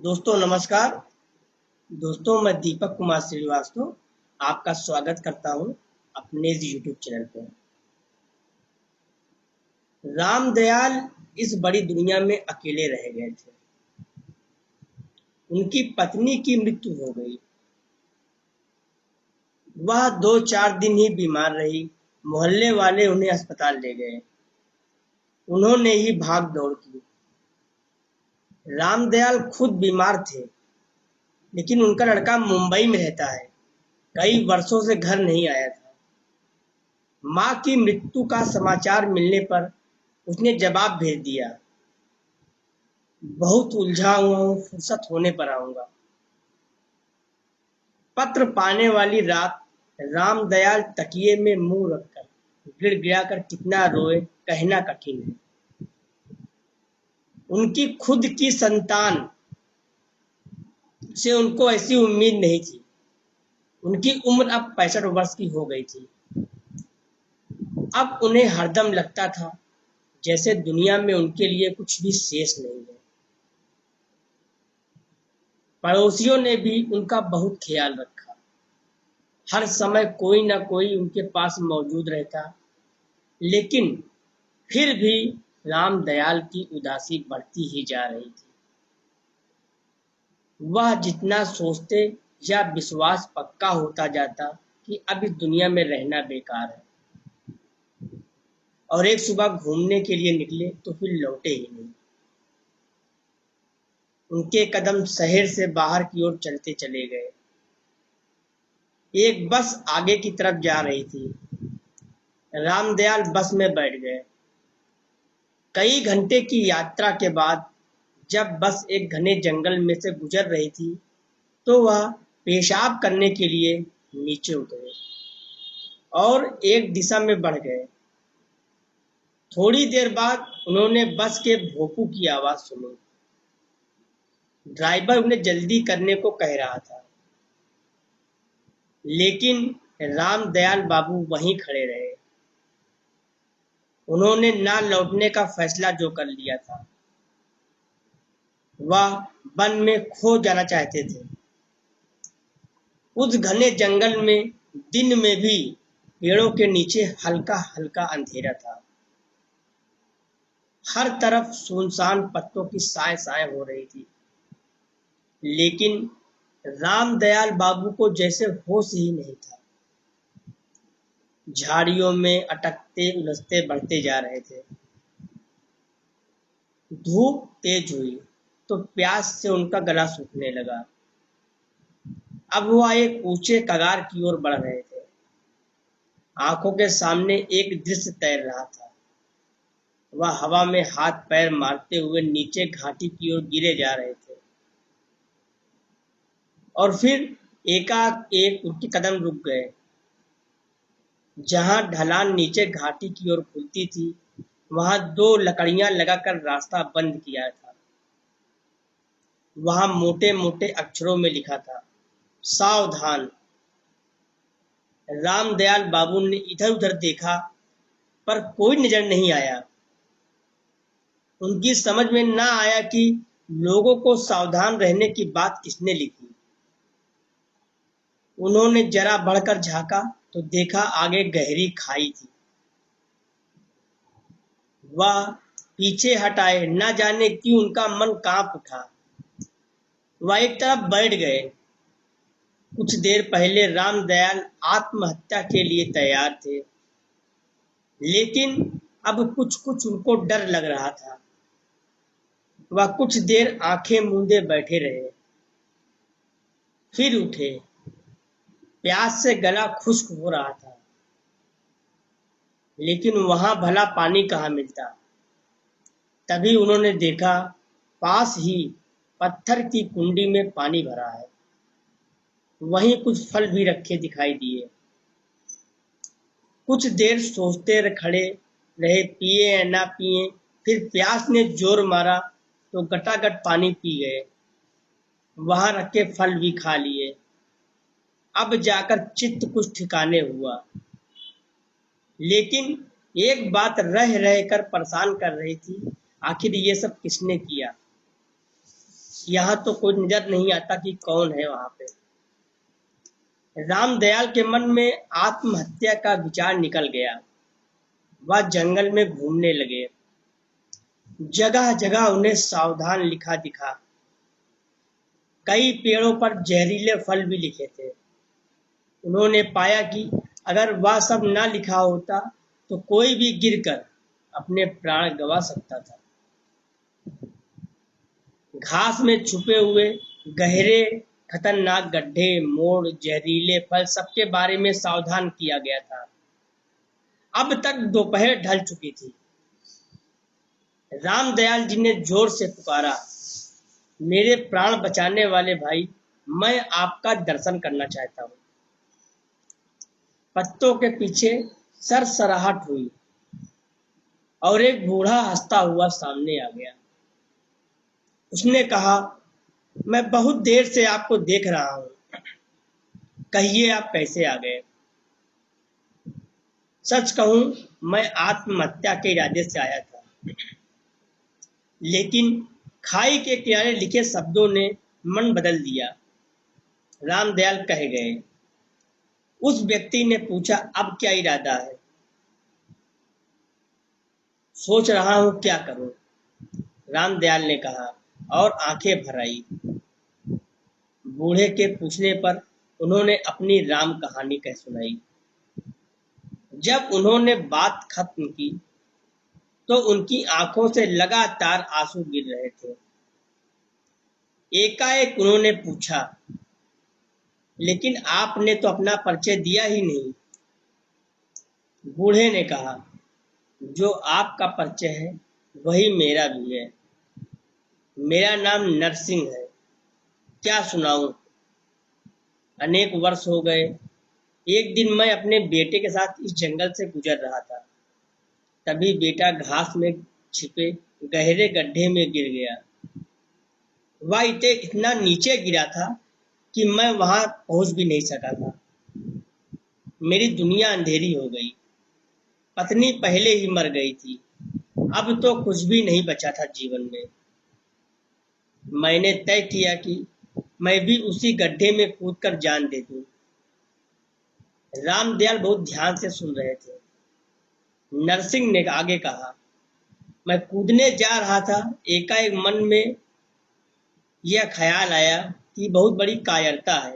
दोस्तों नमस्कार। दोस्तों मैं दीपक कुमार श्रीवास्तव आपका स्वागत करता हूं अपने इस यूट्यूब चैनल पर। रामदयाल इस बड़ी दुनिया में अकेले रह गए थे। उनकी पत्नी की मृत्यु हो गई। वह 2-4 दिन ही बीमार रही। मोहल्ले वाले उन्हें अस्पताल ले गए। उन्होंने ही भाग दौड़ की। रामदयाल खुद बीमार थे, लेकिन उनका लड़का मुंबई में रहता है। कई वर्षों से घर नहीं आया था। माँ की मृत्यु का समाचार मिलने पर उसने जवाब भेज दिया, बहुत उलझा हुआ हूँ, फुर्सत होने पर आऊंगा। पत्र पाने वाली रात रामदयाल तकिए में मुंह रखकर गिड़गिड़ा कर कितना रोए कहना कठिन है। उनकी खुद की संतान से उनको ऐसी उम्मीद नहीं थी। उनकी उम्र अब 65 वर्ष की हो गई थी। अब उन्हें हरदम लगता था जैसे दुनिया में उनके लिए कुछ भी शेष नहीं है। पड़ोसियों ने भी उनका बहुत ख्याल रखा। हर समय कोई ना कोई उनके पास मौजूद रहता, लेकिन फिर भी रामदयाल की उदासी बढ़ती ही जा रही थी। वह जितना सोचते या विश्वास पक्का होता जाता कि अब इस दुनिया में रहना बेकार है। और एक सुबह घूमने के लिए निकले तो फिर लौटे ही नहीं। उनके कदम शहर से बाहर की ओर चलते चले गए। एक बस आगे की तरफ जा रही थी। रामदयाल बस में बैठ गए। कई घंटे की यात्रा के बाद जब बस एक घने जंगल में से गुजर रही थी, तो वह पेशाब करने के लिए नीचे उतरे और एक दिशा में बढ़ गए। थोड़ी देर बाद उन्होंने बस के भोंपू की आवाज सुनी। ड्राइवर उन्हें जल्दी करने को कह रहा था, लेकिन रामदयाल बाबू वहीं खड़े रहे। उन्होंने ना लौटने का फैसला जो कर लिया था। वह वन में खो जाना चाहते थे। उस घने जंगल में दिन में भी पेड़ों के नीचे हल्का हल्का अंधेरा था। हर तरफ सुनसान पत्तों की साय साय हो रही थी, लेकिन रामदयाल बाबू को जैसे होश ही नहीं था। झाड़ियों में अटकते उलझते बढ़ते जा रहे थे। धूप तेज हुई तो प्यास से उनका गला सूखने लगा। अब वह एक ऊंचे कगार की ओर बढ़ रहे थे। आंखों के सामने एक दृश्य तैर रहा था। वह हवा में हाथ पैर मारते हुए नीचे घाटी की ओर गिरे जा रहे थे, और फिर एकाएक उनके कदम रुक गए। जहां ढलान नीचे घाटी की ओर खुलती थी, वहां 2 लकड़ियां लगाकर रास्ता बंद किया था। वहां मोटे मोटे अक्षरों में लिखा था, सावधान। रामदयाल बाबू ने इधर उधर देखा, पर कोई नजर नहीं आया। उनकी समझ में ना आया कि लोगों को सावधान रहने की बात किसने लिखी। उन्होंने जरा बढ़कर झांका तो देखा आगे गहरी खाई थी। वह पीछे हटाए, न जाने क्यों उनका मन कांप उठा। वह एक तरफ बैठ गए। कुछ देर पहले रामदयाल आत्महत्या के लिए तैयार थे, लेकिन अब कुछ कुछ उनको डर लग रहा था। वह कुछ देर आंखें मूंदे बैठे रहे, फिर उठे। प्यास से गला खुश्क हो रहा था, लेकिन वहां भला पानी कहाँ मिलता। तभी उन्होंने देखा, पास ही पत्थर की कुंडी में पानी भरा है। वहीं कुछ फल भी रखे दिखाई दिए। कुछ देर सोचते खड़े रहे, पिए या ना पिए। फिर प्यास ने जोर मारा तो गटागट पानी पी गए। वहां रखे फल भी खा लिए। अब जाकर चित्त कुछ ठिकाने हुआ, लेकिन एक बात रह रह कर परेशान कर रही थी, आखिर ये सब किसने किया। यहाँ तो कोई नजर नहीं आता कि कौन है वहां पे। रामदयाल के मन में आत्महत्या का विचार निकल गया। वह जंगल में घूमने लगे। जगह जगह उन्हें सावधान लिखा दिखा। कई पेड़ों पर जहरीले फल भी लिखे थे। उन्होंने पाया कि अगर वह सब ना लिखा होता तो कोई भी गिरकर अपने प्राण गंवा सकता था। घास में छुपे हुए गहरे खतरनाक गड्ढे, मोड़, जहरीले फल सबके बारे में सावधान किया गया था। अब तक दोपहर ढल चुकी थी। रामदयाल जी ने जोर से पुकारा, मेरे प्राण बचाने वाले भाई, मैं आपका दर्शन करना चाहता हूँ। पत्तों के पीछे सरसराहट हुई और एक बूढ़ा हंसता हुआ सामने आ गया। उसने कहा, मैं बहुत देर से आपको देख रहा हूँ, कहिए आप कैसे आ गए? सच कहूं, मैं आत्महत्या के इरादे से आया था, लेकिन खाई के किनारे लिखे शब्दों ने मन बदल दिया। रामदयाल कह गए। उस व्यक्ति ने पूछा, अब क्या इरादा है? सोच रहा हूं क्या करूं, रामदयाल ने कहा और आंखें भर आई। बूढ़े के पूछने पर उन्होंने अपनी राम कहानी कह सुनाई। जब उन्होंने बात खत्म की तो उनकी आंखों से लगातार आंसू गिर रहे थे। एकाएक उन्होंने पूछा, लेकिन आपने तो अपना परिचय दिया ही नहीं। बूढ़े ने कहा, जो आपका परिचय है वही मेरा भी है। मेरा नाम नरसिंह है। क्या सुनाऊं? अनेक वर्ष हो गए। एक दिन मैं अपने बेटे के साथ इस जंगल से गुजर रहा था। तभी बेटा घास में छिपे गहरे गड्ढे में गिर गया। वह इतना नीचे गिरा था कि मैं वहां पहुंच भी नहीं सका था। मेरी दुनिया अंधेरी हो गई। पत्नी पहले ही मर गई थी। अब तो कुछ भी नहीं बचा था जीवन में। मैंने तय किया कि मैं भी उसी गड्ढे में कूदकर जान दे दूं। रामदयाल बहुत ध्यान से सुन रहे थे। नरसिंह ने आगे कहा, मैं कूदने जा रहा था, एकाएक मन में यह ख्याल आया कि बहुत बड़ी कायरता है।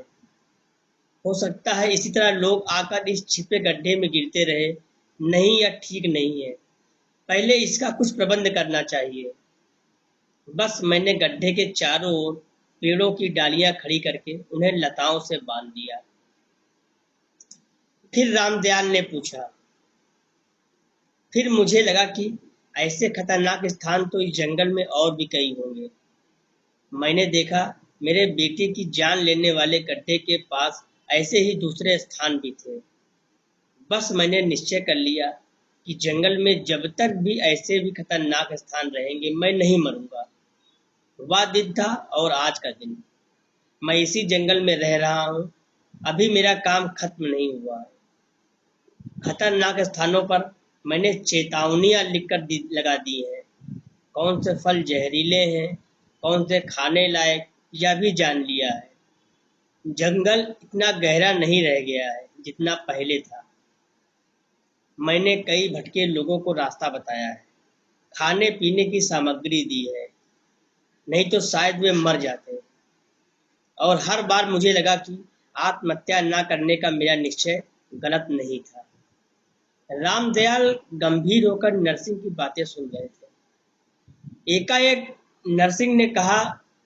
हो सकता है इसी तरह लोग आकर इस छिपे गड्ढे में गिरते रहे। नहीं, यह ठीक नहीं है। पहले इसका कुछ प्रबंध करना चाहिए। बस मैंने गड्ढे के चारों ओर पेड़ों की डालियां खड़ी करके उन्हें लताओं से बांध दिया। फिर रामदयाल ने पूछा, फिर मुझे लगा कि ऐसे खतरनाक स्थान तो इस जंगल में और भी कई होंगे। मैंने देखा मेरे बेटे की जान लेने वाले गड्ढे के पास ऐसे ही दूसरे स्थान भी थे। बस मैंने निश्चय कर लिया कि जंगल में जब तक भी ऐसे भी खतरनाक स्थान रहेंगे मैं नहीं मरूंगा। वह दिन था और आज का दिन। मैं इसी जंगल में रह रहा हूँ। अभी मेरा काम खत्म नहीं हुआ है। खतरनाक स्थानों पर मैंने चेतावनियां लिखकर लगा दी हैं। कौन से फल जहरीले हैं, कौन से खाने लायक, यह भी जान लिया है। जंगल इतना गहरा नहीं रह गया है जितना पहले था। मैंने कई भटके लोगों को रास्ता बताया है, खाने पीने की सामग्री दी है, नहीं तो शायद वे मर जाते। और हर बार मुझे लगा कि आत्महत्या न करने का मेरा निश्चय गलत नहीं था। रामदयाल गंभीर होकर नरसिंह की बातें सुन रहे थे। एकाएक नरसिंह ने कहा,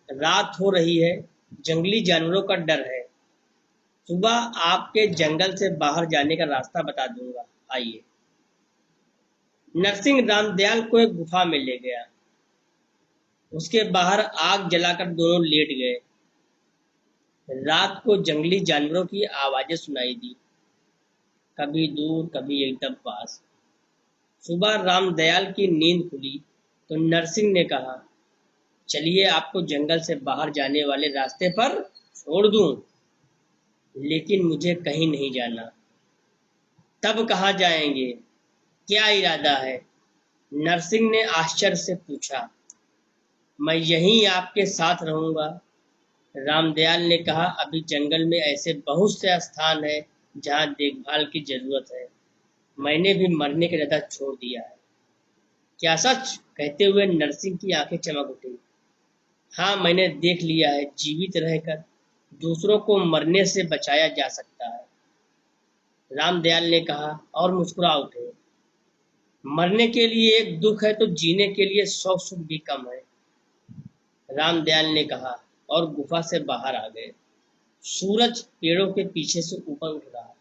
रात हो रही है, जंगली जानवरों का डर है। सुबह आपके जंगल से बाहर जाने का रास्ता बता दूंगा, आइए। नरसिंह रामदयाल को एक गुफा में ले गया। उसके बाहर आग जलाकर दोनों लेट गए। रात को जंगली जानवरों की आवाजें सुनाई दी, कभी दूर कभी एकदम पास। सुबह रामदयाल की नींद खुली तो नरसिंह ने कहा, चलिए आपको जंगल से बाहर जाने वाले रास्ते पर छोड़ दूं, लेकिन मुझे कहीं नहीं जाना। तब कहाँ जाएंगे? क्या इरादा है? नरसिंह ने आश्चर्य से पूछा। मैं यहीं आपके साथ रहूंगा। रामदयाल ने कहा, अभी जंगल में ऐसे बहुत से स्थान है जहाँ देखभाल की जरूरत है। मैंने भी मरने का इरादा छोड़ दिया है। क्या सच? कहते हुए नरसिंह की आंखें चमक उठी। हाँ, मैंने देख लिया है, जीवित रहकर दूसरों को मरने से बचाया जा सकता है। रामदयाल ने कहा और मुस्कुरा उठे। मरने के लिए एक दुख है तो जीने के लिए 100 सुख भी कम है। रामदयाल ने कहा और गुफा से बाहर आ गए। सूरज पेड़ों के पीछे से ऊपर उठ रहा